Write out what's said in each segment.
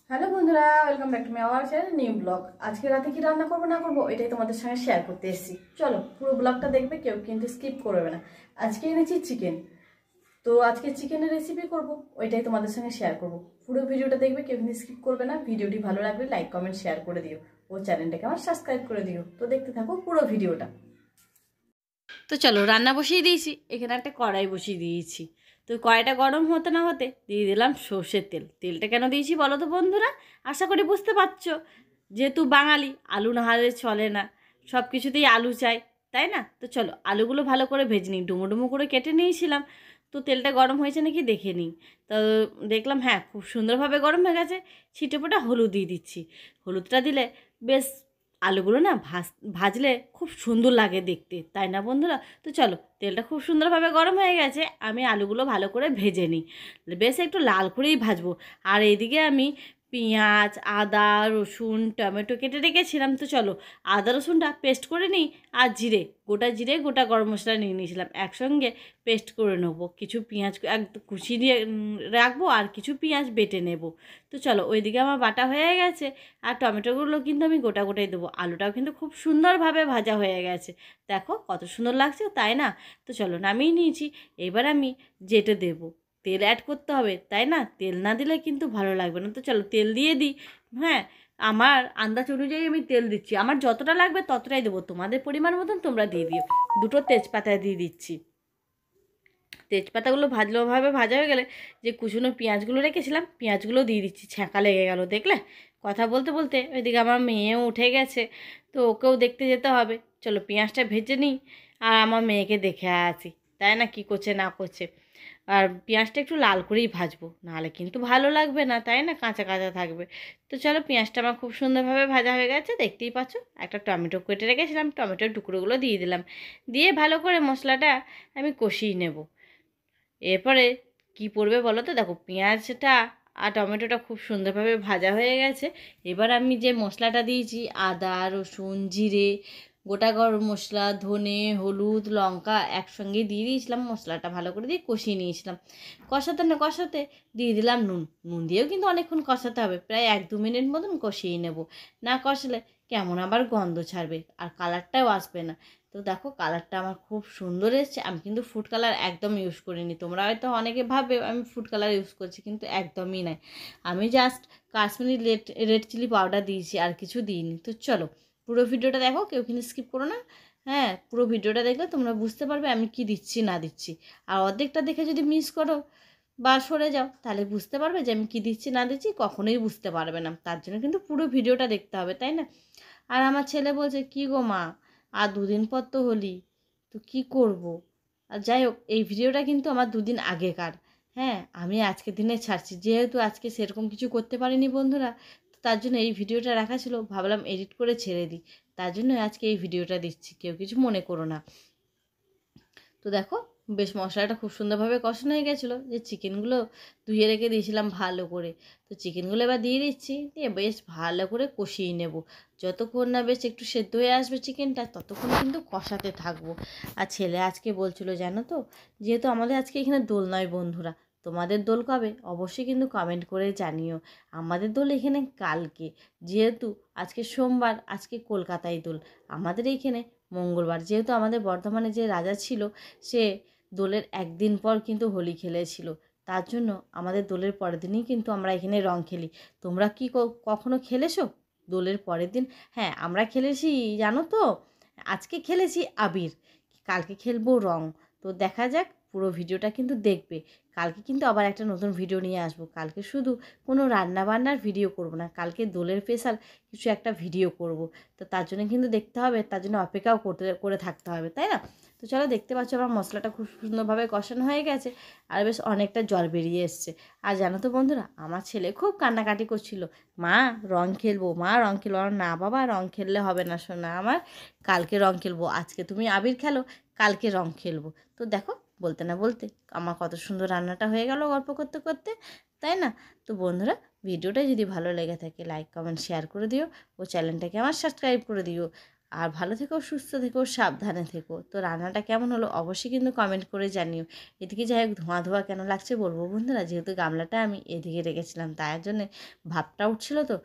Hello বন্ধুরা, welcome back to my our channel new blog. আজকে রাতে কি রান্না করবো না করবো এটাই তোমাদের সঙ্গে শেয়ার করতে এসেছি। চলো পুরো ব্লগটা দেখবে, কেউ কিন্তু স্কিপ করবে না। আজকে এনেছি চিকেন, তো আজকে চিকেনের রেসিপি করব, ওইটাই তোমাদের সঙ্গে শেয়ার করব। পুরো ভিডিওটা দেখবে, কেউ কিন্তু স্কিপ করবে না। ভিডিওটি ভালো লাগলে লাইক কমেন্ট শেয়ার করে দিও, ও চ্যানেলটাকে আমার সাবস্ক্রাইব করে দিও। তো দেখতে থাকো পুরো ভিডিওটা। তো চলো রান্না বসিয়ে দিয়েছি, এখানে একটা কড়াই বসিয়ে দিয়েছি। তো কড়াইটা গরম হতে না হতে দিয়ে দিলাম সর্ষের তেল। তেলটা কেন দিয়েছি বলো তো বন্ধুরা? আশা করি বুঝতে পারছো, যেহেতু বাঙালি আলু না হলে চলে না, সব কিছুতেই আলু চাই, তাই না? তো চলো আলুগুলো ভালো করে ভেজে নিই, ডুমো ডুমো করে কেটে নিয়েছিলাম। তো তেলটা গরম হয়েছে নাকি দেখে নিই। তো দেখলাম হ্যাঁ খুব সুন্দরভাবে গরম হয়ে গেছে। ছিটে ফোটা হলুদ দিয়ে দিচ্ছি। হলুদটা দিলে বেশ আলুগুলো না ভাজলে খুব সুন্দর লাগে দেখতে, তাই না বন্ধুরা? তো চলো তেলটা খুব সুন্দরভাবে গরম হয়ে গেছে, আমি আলুগুলো ভালো করে ভেজে নিই। বেশ একটু লাল করেই ভাজবো। আর এইদিকে আমি পেঁয়াজ, আদা, রসুন, টমেটো কেটে রেখেছিলাম। তো চলো আদা রসুনটা পেস্ট করে নিই। আর জিরে, গোটা জিরে, গোটা গরম মশলা নিয়ে নিয়েছিলাম, একসঙ্গে পেস্ট করে নেবো। কিছু পেঁয়াজ কুচি দিয়ে রাখবো, আর কিছু পেঁয়াজ বেটে নেব। তো চলো ওইদিকে আমার বাটা হয়ে গেছে। আর টমেটোগুলো কিন্তু আমি গোটা গোটাই দেবো। আলুটাও কিন্তু খুব সুন্দরভাবে ভাজা হয়ে গেছে, দেখো কত সুন্দর লাগছে, তাই না? তো চলো নামিয়ে নিয়েছি। এবার আমি যেটা দেবো, তেল অ্যাড করতে হবে, তাই না? তেল না দিলে কিন্তু ভালো লাগবে না। তো চলো তেল দিয়ে দিই। হ্যাঁ, আমার আন্দাজ অনুযায়ী আমি তেল দিচ্ছি, আমার যতটা লাগবে ততটাই দেবো, তোমাদের পরিমাণ মতন তোমরা দিয়ে দিও। দুটো তেজপাতা দিয়ে দিচ্ছি। তেজপাতাগুলো ভাজলোভাবে ভাজা হয়ে গেলে যে কুচনো পেঁয়াজগুলো রেখেছিলাম, পেঁয়াজগুলো দিয়ে দিচ্ছি। ছ্যাঁকা লেগে গেল দেখলে? কথা বলতে বলতে ওইদিকে আমার মেয়েও উঠে গেছে, তো ওকেও দেখতে যেতে হবে। চলো পেঁয়াজটা ভেজে নিই আর আমার মেয়েকে দেখে আসি, তাই না, কি করছে না করছে। আর পেঁয়াজটা একটু লাল করেই ভাজবো, নাহলে কিন্তু ভালো লাগবে না, তাই না, কাঁচা কাঁচা থাকবে। তো চলো পেঁয়াজটা আমার খুব সুন্দরভাবে ভাজা হয়ে গেছে, দেখতেই পাচ্ছ। একটা টমেটো কেটে রেখেছিলাম, টমেটোর টুকরোগুলো দিয়ে দিলাম। দিয়ে ভালো করে মশলাটা আমি কষিয়ে নেব। এরপরে কি পড়বে বলো তো? দেখো পেঁয়াজটা আর টমেটোটা খুব সুন্দরভাবে ভাজা হয়ে গেছে। এবার আমি যে মশলাটা দিয়েছি, আদা রসুন জিরে গোটা গরম মশলা ধনে হলুদ লঙ্কা একসঙ্গে দিয়ে দিয়েছিলাম, মশলাটা ভালো করে দিয়ে কষিয়ে নিয়েছিলাম। কষাতে না কষাতে দিয়ে দিলাম নুন। নুন দিয়েও কিন্তু অনেকক্ষণ কষাতে হবে, প্রায় 1-2 মিনিট মতন কষিয়ে নেব। না কষালে কেমন আবার গন্ধ ছাড়বে আর কালারটাও আসবে না। তো দেখো কালারটা আমার খুব সুন্দর এসেছে। আমি কিন্তু ফুড কালার একদম ইউজ করিনি, তোমরা হয়তো অনেকে ভাবে আমি ফুড কালার ইউজ করছি, কিন্তু একদমই নয়। আমি just Kashmiri red chilli powder দিয়েছি, আর কিছু দিইনি। তো চলো পুরো ভিডিওটা দেখো, কেউ কিন্তু স্কিপ করো না। হ্যাঁ, পুরো ভিডিওটা দেখলে তোমরা বুঝতে পারবে আমি কি দিচ্ছি না দিচ্ছি। আর অর্ধেকটা দেখে যদি মিস করো বা সরে যাও, তাহলে বুঝতে পারবে যে আমি কি দিচ্ছি না দিচ্ছি, কখনোই বুঝতে পারবে না। তার জন্য কিন্তু পুরো ভিডিওটা দেখতে হবে, তাই না? আর আমার ছেলে বলছে, কি গো মা, আর 2 দিন পর তো হোলি, তো কি করব? আর যাই হোক, এই ভিডিওটা কিন্তু আমার 2 দিন আগেকার। হ্যাঁ, আমি আজকের দিনে ছাড়ছি, যেহেতু আজকে সেরকম কিছু করতে পারিনি বন্ধুরা, তো তার জন্য এই ভিডিওটা রাখা ছিল, ভাবলাম এডিট করে ছেড়ে দিই। তার জন্য আজকে এই ভিডিওটা দিচ্ছি, কেউ কিছু মনে করো না। তো দেখো বেশ মশলাটা খুব সুন্দরভাবে কষানো হয়ে গেছিলো, যে চিকেনগুলো ধুয়ে রেখে দিয়েছিলাম ভালো করে। তো চিকেনগুলো এবার দিয়ে দিচ্ছি, দিয়ে বেশ ভালো করে কষিয়ে নেব। যতক্ষণ না বেশ একটু সেদ্ধ হয়ে আসবে চিকেনটা, ততক্ষণ কিন্তু কষাতে থাকবো। আর ছেলে আজকে বলছিল, জানো তো, যেহেতু আমাদের আজকে এখানে দোল নয় বন্ধুরা, তোমাদের দোল কবে অবশ্যই কিন্তু কমেন্ট করে জানিও। আমাদের দোল এখানে কালকে, যেহেতু আজকে সোমবার, আজকে কলকাতায় দোল, আমাদের এইখানে মঙ্গলবার। যেহেতু আমাদের বর্ধমানে যে রাজা ছিল, সে দোলের 1 দিন পর কিন্তু হোলি খেলেছিল, তার জন্য আমাদের দোলের পরের দিনই কিন্তু আমরা এখানে রং খেলি। তোমরা কি কখনো খেলেছো দোলের পরের দিন? হ্যাঁ, আমরা খেলেছি, জানো তো। আজকে খেলেছি আবির, কালকে খেলবো রং। তো দেখা যাক, পুরো ভিডিওটা কিন্তু দেখবে। কালকে কিন্তু আবার একটা নতুন ভিডিও নিয়ে আসবো। কালকে শুধু কোনো রান্না বান্নার ভিডিও করব না, কালকে দোলের স্পেশাল কিছু একটা ভিডিও করব। তো তার জন্য কিন্তু দেখতে হবে, তার জন্য অপেক্ষাও করে থাকতে হবে, তাই না? তো চলো দেখতে পাচ্ছ আমার মশলাটা খুব সুন্দরভাবে কষানো হয়ে গেছে, আর বেশ অনেকটা জল বেরিয়ে এসছে। আর জানো তো বন্ধুরা, আমার ছেলে খুব কান্নাকাটি করছিল, মা রং খেলবো, মা রং খেলবো। আমার না বাবা, রং খেললে হবে না সোনা আমার, কালকে রং খেলবো। আজকে তুমি আবির খেলো, কালকে রং খেলবো। তো দেখো বলতে না বলতে আমার কত সুন্দর রান্নাটা হয়ে গেল গল্প করতে করতে, তাই না? তো বন্ধুরা, ভিডিওটা যদি ভালো লেগে থাকে লাইক কমেন্ট শেয়ার করে দিও, ও চ্যানেলটাকে আমার সাবস্ক্রাইব করে দিও। আর ভালো থেকো, সুস্থ থেকো, সাবধানে থেকো। তো রান্নাটা কেমন হলো অবশ্যই কিন্তু কমেন্ট করে জানিও। এদিকে যাই হোক ধোঁয়া ধোঁয়া কেন লাগছে বলবো বন্ধুরা, যেহেতু গামলাটা আমি এদিকে রেখেছিলাম তার জন্যে ভাবটা উঠছিলো। তো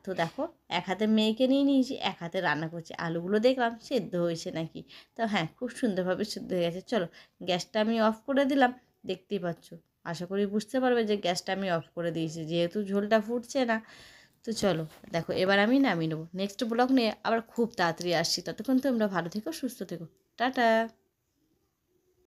তো দেখো এক হাতে মেয়েকে নিয়ে নিয়েছি, এক হাতে রান্না করছি। আলুগুলো দেখলাম সেদ্ধ হয়েছে নাকি। তো হ্যাঁ, খুব সুন্দরভাবে সেদ্ধ হয়ে গেছে। চলো গ্যাসটা আমি অফ করে দিলাম। দেখতেই পাচ্ছ, আশা করি বুঝতে পারবে যে গ্যাসটা আমি অফ করে দিয়েছি, যেহেতু ঝোলটা ফুটছে না। তো চলো দেখো এবার আমি নামিয়ে নেবো। নেক্সট ব্লগ নিয়ে আবার খুব তাড়াতাড়ি আসছি। ততক্ষণ তোমরা ভালো থেকো, সুস্থ থেকো। টাটা।